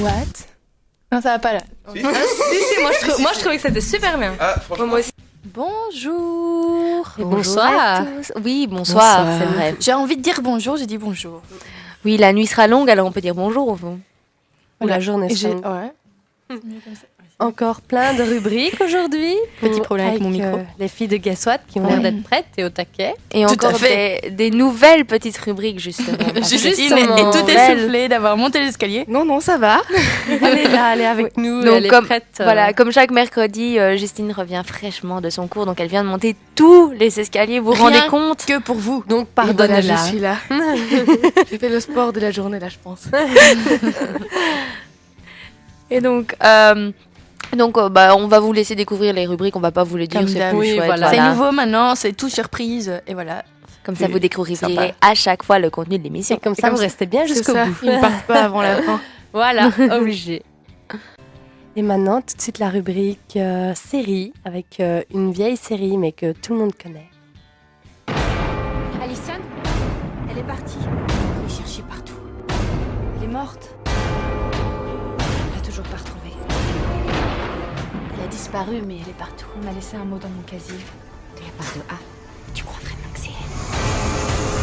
What? Non, ça va pas là. Si. Si, moi je trouvais que c'était super bien. Ah, franchement. Moi aussi. Bonjour. Et Bonjour bonsoir. à tous. Oui, bonsoir, c'est vrai. J'ai envie de dire bonjour, j'ai dit bonjour. Oui, la nuit sera longue, alors on peut dire bonjour au fond. Ou la journée Et sera Ouais. Encore plein de rubriques aujourd'hui. Petit problème avec mon micro. Les filles de Guess What qui ont l'air d'être prêtes et au taquet. Et Tout encore à fait. des nouvelles petites rubriques, justement. Justine est toute nouvelles. essoufflée d'avoir monté l'escalier. Non, ça va. Elle est là, elle est avec nous, Donc, elle est comme, prête. voilà, comme chaque mercredi, Justine revient fraîchement de son cours, donc elle vient de monter tous les escaliers, vous vous rendez Rien compte? Que pour vous. Donc Voilà, pardonnez-la. je suis là. J'ai fait le sport de la journée, là, je pense. Et donc, on va vous laisser découvrir les rubriques, on va pas vous les dire, Comme c'est d'hab. plus Oui, chouette. voilà. C'est nouveau maintenant, c'est tout surprise. Et voilà. Comme ça, vous découvrirez Sympa. à chaque fois le contenu de l'émission. Et comme Et ça, comme vous ça- restez bien C'est jusqu'au ça, bout. ils ne partent pas avant la fin. Voilà, obligé. Et maintenant, tout de suite, la rubrique série, avec une vieille série, mais que tout le monde connaît. Alison, elle est partie. Je l'ai cherchée partout. Elle est morte. On l'a toujours pas retrouvée. Elle a disparu, mais elle est partout. On m'a laissé un mot dans mon casier. De la part de A. Tu crois vraiment que c'est elle?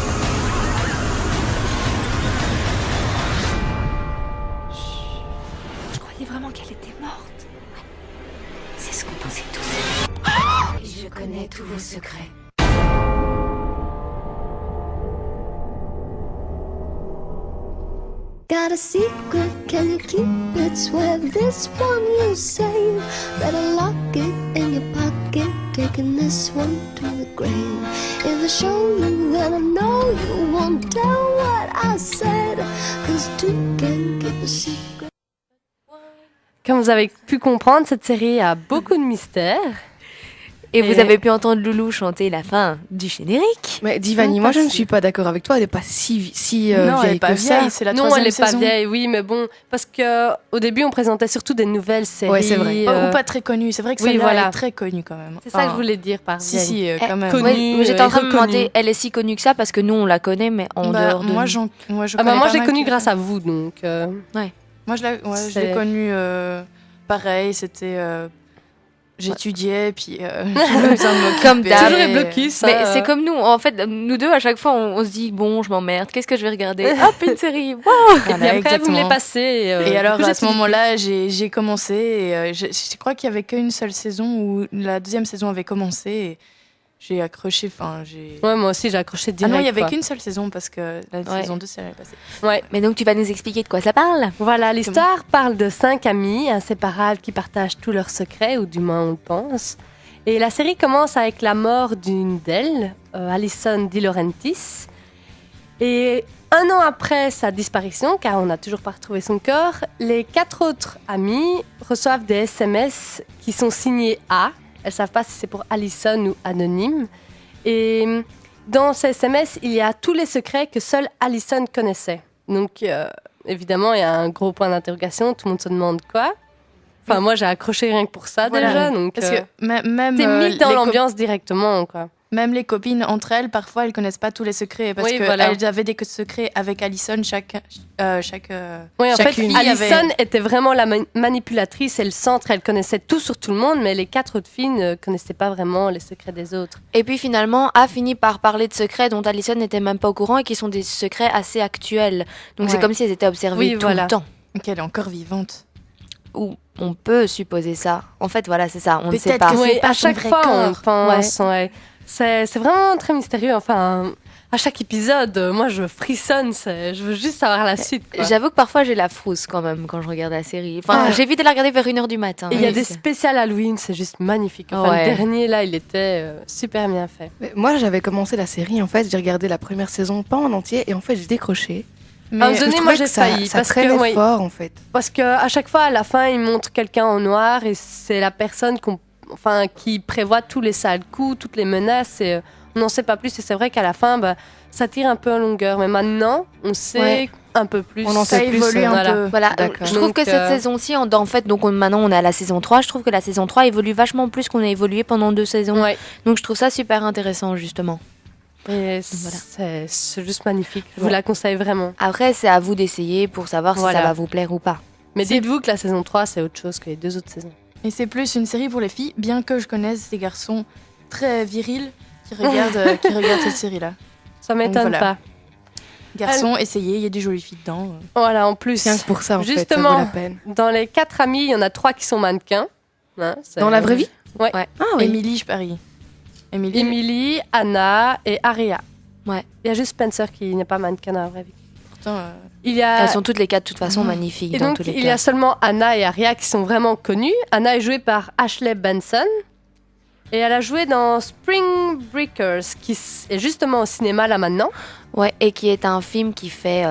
Chut. Je croyais vraiment qu'elle était morte. Ouais. C'est ce qu'on pensait tous. Et je connais tous vos secrets. Got a secret, can you keep it? Swear this one you save. Better lock it in your pocket. Taking this one to the grave. If I show you and I know you won't tell what I said. Cause two can keep a secret. Comme vous avez pu comprendre, cette série a beaucoup de mystères. Et vous avez pu entendre Loulou chanter la fin du générique. Mais Divani, Non, moi pas je ne si. suis pas d'accord avec toi, elle n'est pas si Non, elle vieille est pas que ça. vieille, c'est la Non, troisième elle est pas saison. vieille, oui, mais bon, parce que au début, on présentait surtout des nouvelles séries. Ouais, c'est vrai. Ou pas très connue. C'est vrai que oui, celle-là voilà. est très connue quand même. C'est ça que je Enfin, voulais dire par Si, vieille. si, quand même. connue. Oui, mais j'étais en train de me reconnue. demander, elle est si connue que ça parce que nous on la connaît, mais en dehors de. moi, nous. je Ah bah connais moi, pas je l'ai mal connue que- grâce à vous, donc. Moi, je l'ai C'est- connue pareil. C'était. J'étudiais, puis j'avais besoin de m'occuper. Comme d'hab. Toujours les blocus. Mais c'est comme nous, en fait, nous deux à chaque fois on se dit bon, je m'emmerde, qu'est-ce que je vais regarder? Hop, une série. Wow. Et puis après, vous me les passez. Et alors, du coup, à j'ai ce dit- moment-là, j'ai commencé. Et, je crois qu'il y avait qu'une seule saison où la deuxième saison avait commencé. Et j'ai accroché. Enfin, j'ai. Ouais, moi aussi, j'ai accroché Ah direct. non, il y avait quoi. qu'une seule saison parce que la Ouais. saison 2, c'est l'année passée. Ouais. Mais donc tu vas nous expliquer de quoi ça parle? Voilà, l'histoire parle de 5 amis inséparables qui partagent tous leurs secrets, ou du moins on le pense. Et la série commence avec la mort d'une d'elles, Alison Di Laurentiis. Et un an après sa disparition, car on n'a toujours pas retrouvé son corps, les 4 autres amis reçoivent des SMS qui sont signés A. Elles ne savent pas si c'est pour Alison ou anonyme. Et dans ces SMS, il y a tous les secrets que seule Alison connaissait. Donc, évidemment, il y a un gros point d'interrogation. Tout le monde se demande quoi. Enfin, moi, j'ai accroché rien que pour ça Voilà. déjà. Donc, Parce que même. t'es mis dans les l'ambiance directement, quoi. Même les copines entre elles, parfois, elles connaissent pas tous les secrets parce Oui, qu'elles voilà. avaient des secrets avec Alison. Chaque Oui, en fait, chacune. Alison était vraiment la manipulatrice et le centre. Elle connaissait tout sur tout le monde, mais les 4 autres filles ne connaissaient pas vraiment les secrets des autres. Et puis finalement, a fini par parler de secrets dont Alison n'était même pas au courant et qui sont des secrets assez actuels. Donc c'est Ouais. comme si elles étaient observées Oui, tout voilà. le temps. qu'elle est encore vivante. Ou on peut supposer ça. En fait, voilà, c'est ça, on ne sait Peut-être pas. que c'est Oui, pas à son chaque vrai fois, on corps. pense. Ouais. C'est vraiment très mystérieux. Enfin, à chaque épisode, moi, je frissonne. Je veux juste savoir la suite, quoi. J'avoue que parfois j'ai la frousse quand même quand je regarde la série. Enfin, Ah. j'évite de la regarder vers 1h du matin. Et il y a Oui, des c'est- spéciales Halloween, c'est juste magnifique. Enfin, Ouais. le dernier, là, il était super bien fait. Mais moi j'avais commencé la série, en fait, j'ai regardé la première saison pas en entier et en fait j'ai décroché. Mais À un moment donné, Je moi, trouvais j'ai que ça, failli. ça parce traînait que, oui, fort en fait. parce qu'à chaque fois, à la fin, ils montrent quelqu'un en noir et c'est la personne qui prévoit tous les sales coups, toutes les menaces. Et on n'en sait pas plus. Et c'est vrai qu'à la fin, ça tire un peu en longueur. Mais maintenant, on sait Ouais. un peu plus. On en ça sait plus, évolue un voilà. peu. Voilà, D'accord. je trouve Donc, que cette saison-ci, en fait, donc maintenant on est à la saison 3, je trouve que la saison 3 évolue vachement plus qu'on a évolué pendant 2 saisons. Ouais. Donc je trouve ça super intéressant justement. Et Voilà. c'est juste magnifique. Je vous la conseille vraiment. Après, c'est à vous d'essayer pour savoir si Voilà. ça va vous plaire ou pas. Mais C'est- dites-vous que la saison 3, c'est autre chose que les 2 autres saisons. Et c'est plus une série pour les filles, bien que je connaisse des garçons très virils qui regardent cette série-là. Ça m'étonne voilà. pas. Garçons, essayez, il y a des jolies filles dedans. Voilà, en plus, Rien que pour ça, en fait, ça Justement. vaut la peine. dans les 4 amis, il y en a 3 qui sont mannequins. Hein, c'est- Dans la vraie vie Ouais. Ouais. Ah oui. Émilie, je parie. Émilie, Emily, Anna et Aria. Ouais. Il y a juste Spencer qui n'est pas mannequin dans la vraie vie. pourtant, Il y a... Elles sont toutes les 4 de toute façon Mhm. magnifiques Et dans donc, tous les il y cas. a seulement Anna et Aria qui sont vraiment connues. Anna est jouée par Ashley Benson. Et elle a joué dans Spring Breakers, qui est justement au cinéma là maintenant. Ouais, et qui est un film qui fait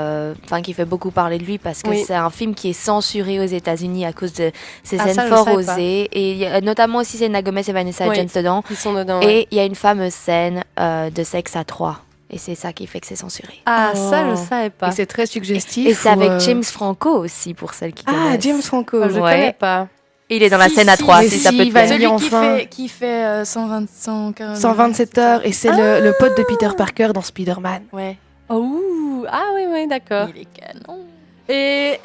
beaucoup parler de lui parce que Oui. c'est un film qui est censuré aux États-Unis à cause de ses Ah, scènes ça, je fort savais pas. osées. Et il y a notamment aussi Selena Gomez et Vanessa Oui. Hudgens dedans. Qui sont dedans. ouais. Et il y a une fameuse scène de sexe à 3. Et c'est ça qui fait que c'est censuré. Ah, Oh. ça, je savais pas. Et c'est très suggestif. Et c'est ou, avec James Franco aussi, pour celles qui Ah, connaissent. James Franco. Je Ouais. connais pas. Il est dans la Si, scène à si, 3, mais si ça si, peut te Vanille, plaire. celui enfin. qui fait 140 127 heures, et c'est le pote de Peter Parker dans Spider-Man. Ouais, Oh, ah oui, d'accord. il est canon. Et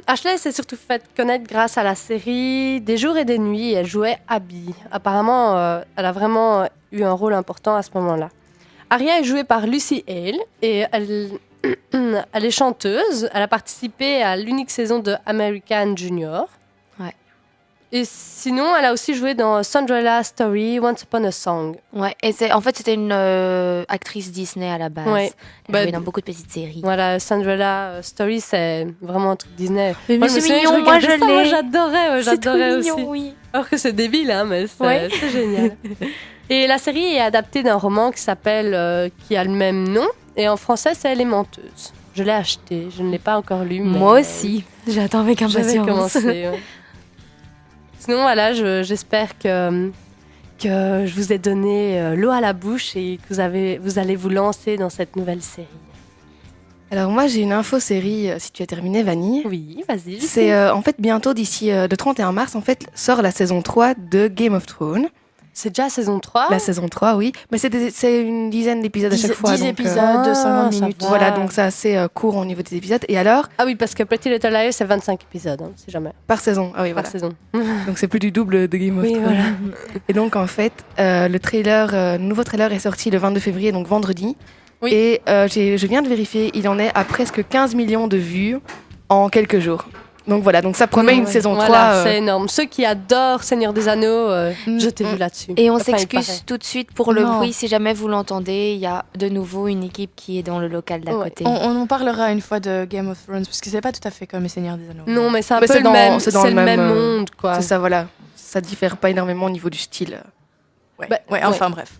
Ashley s'est surtout faite connaître grâce à la série Des jours et des nuits. Elle jouait Abby. Apparemment, elle a vraiment eu un rôle important à ce moment-là. Aria est jouée par Lucy Hale et elle est chanteuse. Elle a participé à l'unique saison de American Junior. Ouais. Et sinon, elle a aussi joué dans Cinderella Story, Once Upon a Song. Ouais, et c'était une actrice Disney à la base. Ouais. Elle Bah, jouait dans beaucoup de petites séries. Voilà, Cinderella Story, c'est vraiment un truc Disney. Mais Moi, je me c'est souviens que mignon, moi je regardais ça, moi, l'ai. j'adorais, C'est trop j'adorais mignon, aussi. oui. Alors que c'est débile, hein, mais c'est Ouais. c'est génial. Et la série est adaptée d'un roman qui s'appelle, qui a le même nom, et en français c'est Elle est menteuse. Je l'ai acheté, je ne l'ai pas encore lu. Mais Moi aussi. J'attends avec j'avais impatience. commencé. Ouais. Sinon, voilà, j'espère que je vous ai donné l'eau à la bouche et que vous allez vous lancer dans cette nouvelle série. Alors moi j'ai une info série, si tu as terminé Vanille. Oui, vas-y. C'est en fait bientôt d'ici le 31 mars en fait sort la saison 3 de Game of Thrones. C'est déjà saison 3. La saison 3 oui, mais c'est une dizaine d'épisodes à chaque fois. 10 donc, épisodes, 220 ça minutes. va. voilà, donc c'est assez court au niveau des épisodes. Et alors, Ah oui, parce que Pretty Little Liars, c'est 25 épisodes, hein, si jamais, par saison. Ah oui, par voilà. saison. Donc c'est plus du double de Game of Oui, Thrones. voilà. Et donc en fait, le nouveau trailer est sorti le 22 février, donc vendredi. Oui. Et je viens de vérifier, il en est à presque 15 millions de vues en quelques jours. Donc voilà, donc ça promet une saison 3. Voilà, c'est énorme. Ceux qui adorent Seigneur des Anneaux, jetez-vous là-dessus. Et on Enfin, il s'excuse paraît. tout de suite pour le Non. bruit. Si jamais vous l'entendez, il y a de nouveau une équipe qui est dans le local d'à Ouais. côté. On en parlera une fois de Game of Thrones, parce que c'est pas tout à fait comme Les Seigneurs des Anneaux. Non, mais c'est un Mais peu c'est le dans- même, c'est c'est dans le le même même, monde, quoi. C'est ça, voilà. Ça diffère pas énormément au niveau du style. Ouais, Bah, ouais, enfin bref.